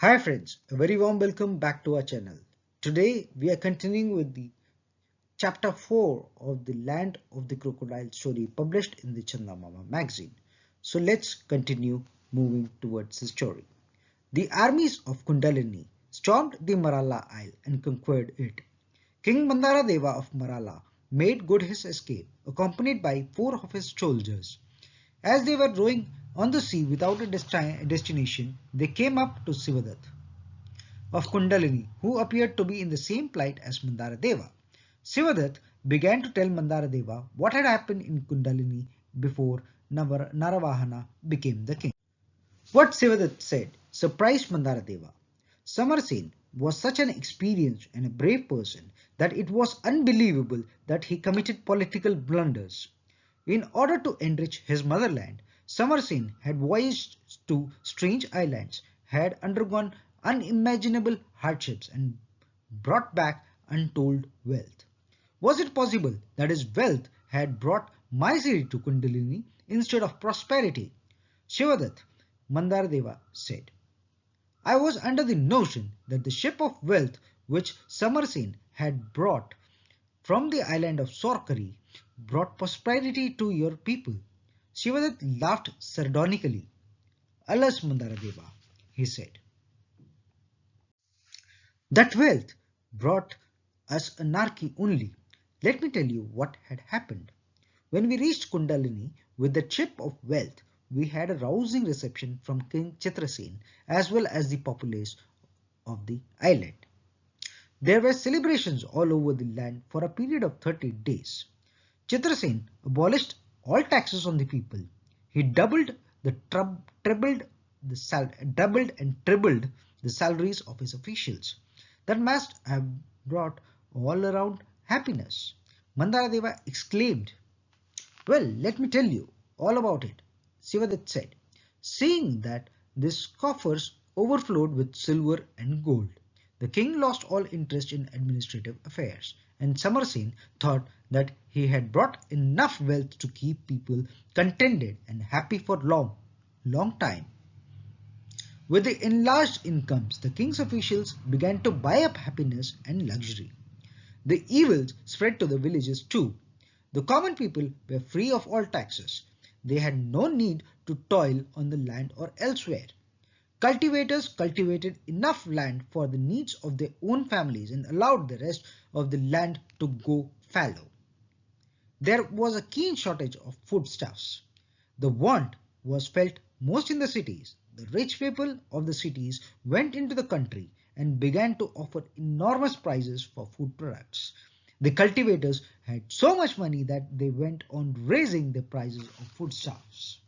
Hi friends, a very warm welcome back to our channel. Today we are continuing with the chapter 4 of the Land of the Crocodile story published in the Chandamama magazine. So let's continue moving towards the story. The armies of Kundalini stormed the Marala Isle and conquered it. King Mandara Deva of Marala made good his escape, accompanied by 4 of his soldiers. As they were rowing on the sea without a destination, they came up to Sivadath of Kundalini, who appeared to be in the same plight as Mandara Deva. Sivadath began to tell Mandara Deva what had happened in Kundalini before Naravahana became the king. What Sivadath said surprised Mandara Deva. Samarsen was such an experienced and a brave person that it was unbelievable that he committed political blunders. In order to enrich his motherland, Samarsen had voyaged to strange islands, had undergone unimaginable hardships and brought back untold wealth. Was it possible that his wealth had brought misery to Kundalini instead of prosperity? Shivadath, Mandardeva said, I was under the notion that the ship of wealth which Samarsen had brought from the island of Sorkari brought prosperity to your people. Shivadath laughed sardonically. Alas, Mandaradeva, he said, that wealth brought us anarchy only. Let me tell you what had happened. When we reached Kundalini with the ship of wealth, we had a rousing reception from King Chitrasen as well as the populace of the island. There were celebrations all over the land for a period of 30 days. Chitrasen abolished all taxes on the people. He doubled and tripled the salaries of his officials. That must have brought all around happiness. Mandaradeva exclaimed, well, let me tell you all about it, Sivadath said, seeing that his coffers overflowed with silver and gold. The king lost all interest in administrative affairs, and Samarsen thought that he had brought enough wealth to keep people contented and happy for long time. With the enlarged incomes, the king's officials began to buy up happiness and luxury. The evils spread to the villages too. The common people were free of all taxes. They had no need to toil on the land or elsewhere. Cultivators cultivated enough land for the needs of their own families and allowed the rest of the land to go fallow. There was a keen shortage of foodstuffs. The want was felt most in the cities. The rich people of the cities went into the country and began to offer enormous prices for food products. The cultivators had so much money that they went on raising the prices of foodstuffs.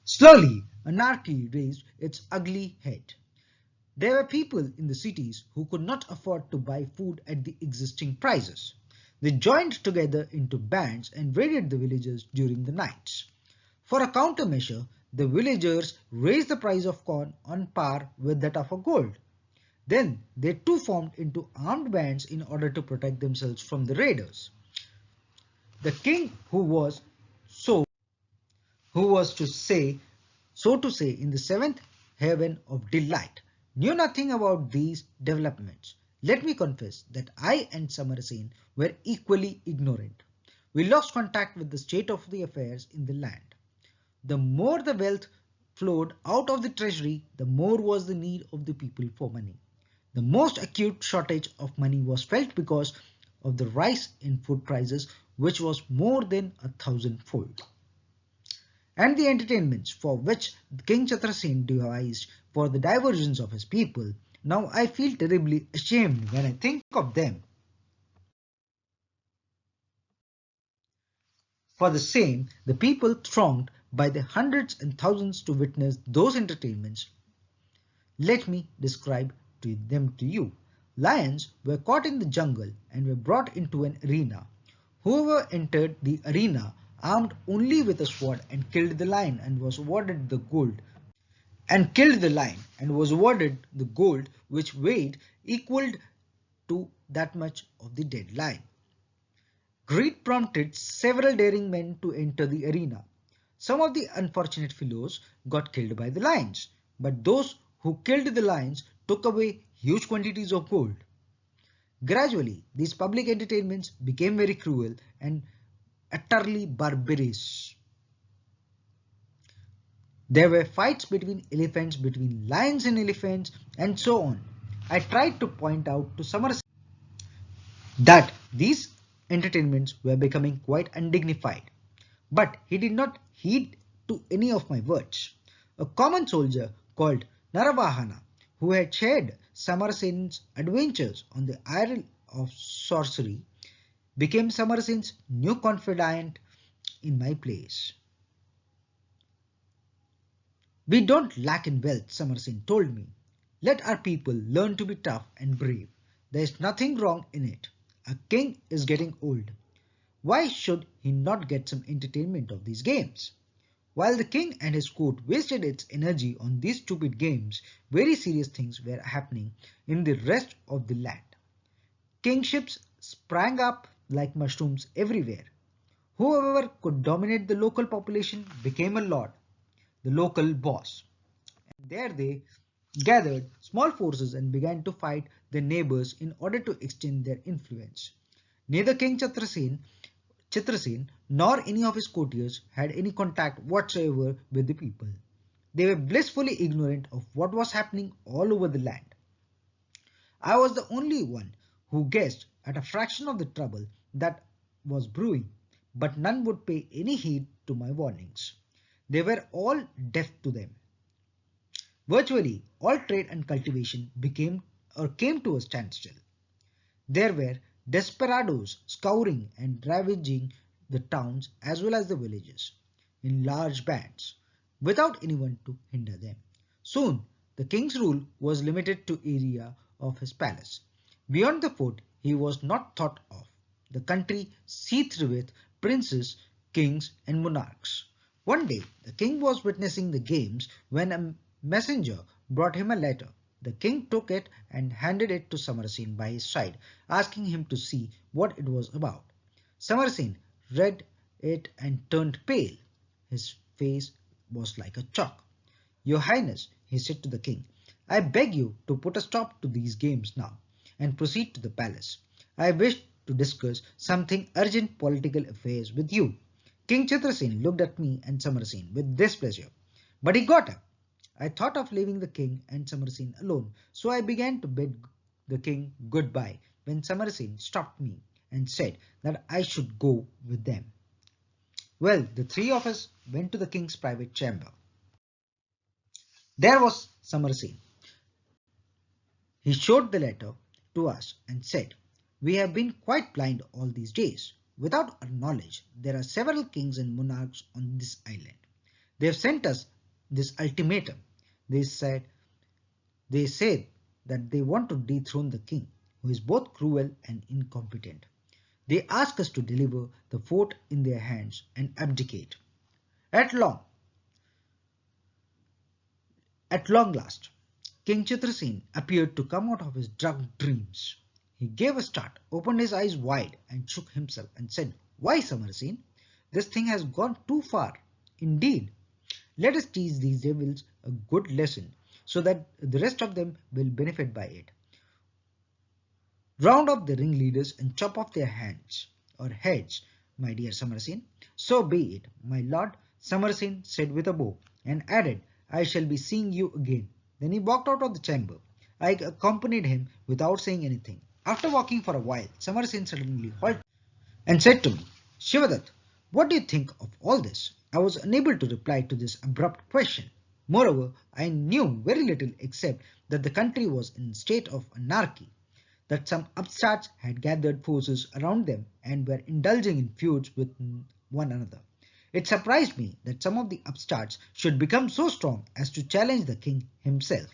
Slowly, anarchy raised its ugly head. There were people in the cities who could not afford to buy food at the existing prices. They joined together into bands and raided the villages during the nights. For a countermeasure, the villagers raised the price of corn on par with that of gold. Then they too formed into armed bands in order to protect themselves from the raiders. The king, so to say in the seventh heaven of delight, knew nothing about these developments. Let me confess that I and Samarsen were equally ignorant. We lost contact with the state of the affairs in the land. The more the wealth flowed out of the treasury, the more was the need of the people for money. The most acute shortage of money was felt because of the rise in food prices, which was more than 1,000-fold. And the entertainments for which King Chitrasen devised for the diversions of his people, now I feel terribly ashamed when I think of them. For the same, the people thronged by the hundreds and thousands to witness those entertainments. Let me describe them to you. Lions were caught in the jungle and were brought into an arena. Whoever entered the arena armed only with a sword and killed the lion and was awarded the gold which weighed equaled to that much of the dead lion. Greed prompted several daring men to enter the arena. Some of the unfortunate fellows got killed by the lions. but those who killed the lions took away huge quantities of gold. Gradually, these public entertainments became very cruel and utterly barbarous. There were fights between elephants, between lions and elephants, and so on. I tried to point out to Somerset that these entertainments were becoming quite undignified, but he did not heed to any of my words. A common soldier called Naravahana, who had shared Somerset's adventures on the isle of sorcery, became Somerset's new confidant in my place. We don't lack in wealth, Somerset told me. Let our people learn to be tough and brave. There is nothing wrong in it. A king is getting old. Why should he not get some entertainment of these games? While the king and his court wasted its energy on these stupid games, very serious things were happening in the rest of the land. Kingships sprang up like mushrooms everywhere. Whoever could dominate the local population became a lord, the local boss. And there they gathered small forces and began to fight their neighbors in order to extend their influence. Neither King Chitrasen nor any of his courtiers had any contact whatsoever with the people. They were blissfully ignorant of what was happening all over the land. I was the only one who guessed at a fraction of the trouble that was brewing, but none would pay any heed to my warnings. They were all deaf to them. Virtually all trade and cultivation became or came to a standstill. There were desperadoes scouring and ravaging the towns as well as the villages in large bands without anyone to hinder them. Soon the king's rule was limited to area of his palace. Beyond the fort he was not thought of. The country seethed with princes, kings and monarchs. One day the king was witnessing the games when a messenger brought him a letter. The king took it and handed it to Somerset by his side, asking him to see what it was about. Somerset read it and turned pale. His face was like a chalk. Your Highness, he said to the king, I beg you to put a stop to these games now and proceed to the palace. I wish to discuss something urgent political affairs with you. King Chitrasen looked at me and Somerset with displeasure, but he got up. I thought of leaving the king and Somerset alone, so I began to bid the king goodbye when Somerset stopped me and said that I should go with them. Well, the three of us went to the king's private chamber. There was Somerset. He showed the letter to us and said, we have been quite blind all these days. Without our knowledge, there are several kings and monarchs on this island. They have sent us this ultimatum. They said that they want to dethrone the king, who is both cruel and incompetent. They ask us to deliver the fort in their hands and abdicate. At long last, King Chitrasen appeared to come out of his drunk dreams. He gave a start, opened his eyes wide and shook himself and said, Why, Somerset? This thing has gone too far. Indeed, let us teach these devils a good lesson so that the rest of them will benefit by it. Round up the ringleaders and chop off their hands or heads, my dear Somerset. So be it, my lord, Somerset said with a bow, and added, I shall be seeing you again. Then he walked out of the chamber. I accompanied him without saying anything. After walking for a while, Somerset suddenly halted and said to me, Shivadat, what do you think of all this? I was unable to reply to this abrupt question. Moreover, I knew very little except that the country was in a state of anarchy, that some upstarts had gathered forces around them and were indulging in feuds with one another. It surprised me that some of the upstarts should become so strong as to challenge the king himself.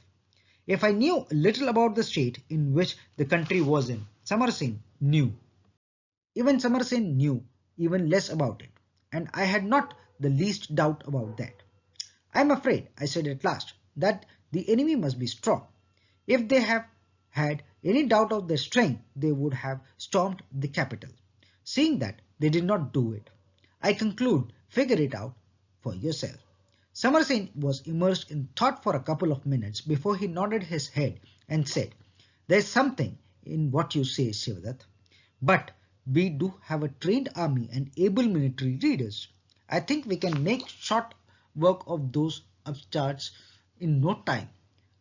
If I knew a little about the state in which the country was in, Somerset knew. Even Somerset knew even less about it, and I had not the least doubt about that. I am afraid, I said at last, that the enemy must be strong. If they have had any doubt of their strength, they would have stormed the capital. Seeing that they did not do it, I conclude, figure it out for yourself. Samarsen was immersed in thought for a couple of minutes before he nodded his head and said, "There's something in what you say, Shivadatta. But we do have a trained army and able military leaders. I think we can make short work of those upstarts in no time."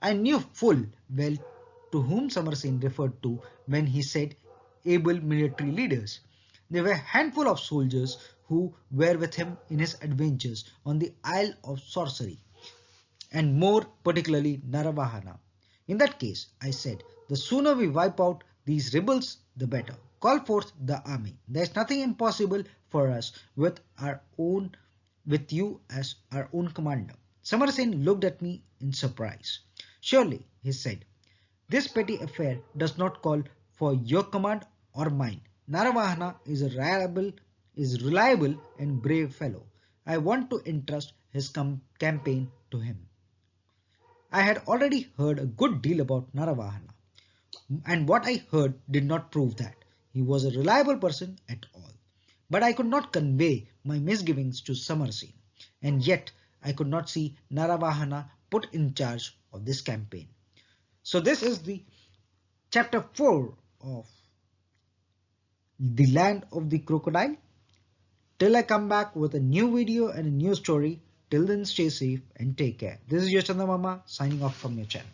I knew full well to whom Samarsen referred to when he said able military leaders. They were a handful of soldiers who were with him in his adventures on the Isle of Sorcery, and more particularly Naravahana. "In that case," I said, "the sooner we wipe out these rebels, the better. Call forth the army. There is nothing impossible for us with you as our own commander." Samarsen looked at me in surprise. "Surely," he said, "this petty affair does not call for your command or mine. Naravahana is reliable and brave fellow. I want to entrust his campaign to him." I had already heard a good deal about Naravahana, and what I heard did not prove that he was a reliable person at all. But I could not convey my misgivings to Samarsen, and yet I could not see Naravahana put in charge of this campaign. So this is the chapter 4 of The Land of the Crocodile. Till I come back with a new video and a new story, till then stay safe and take care. This is your Chandamama signing off from your channel.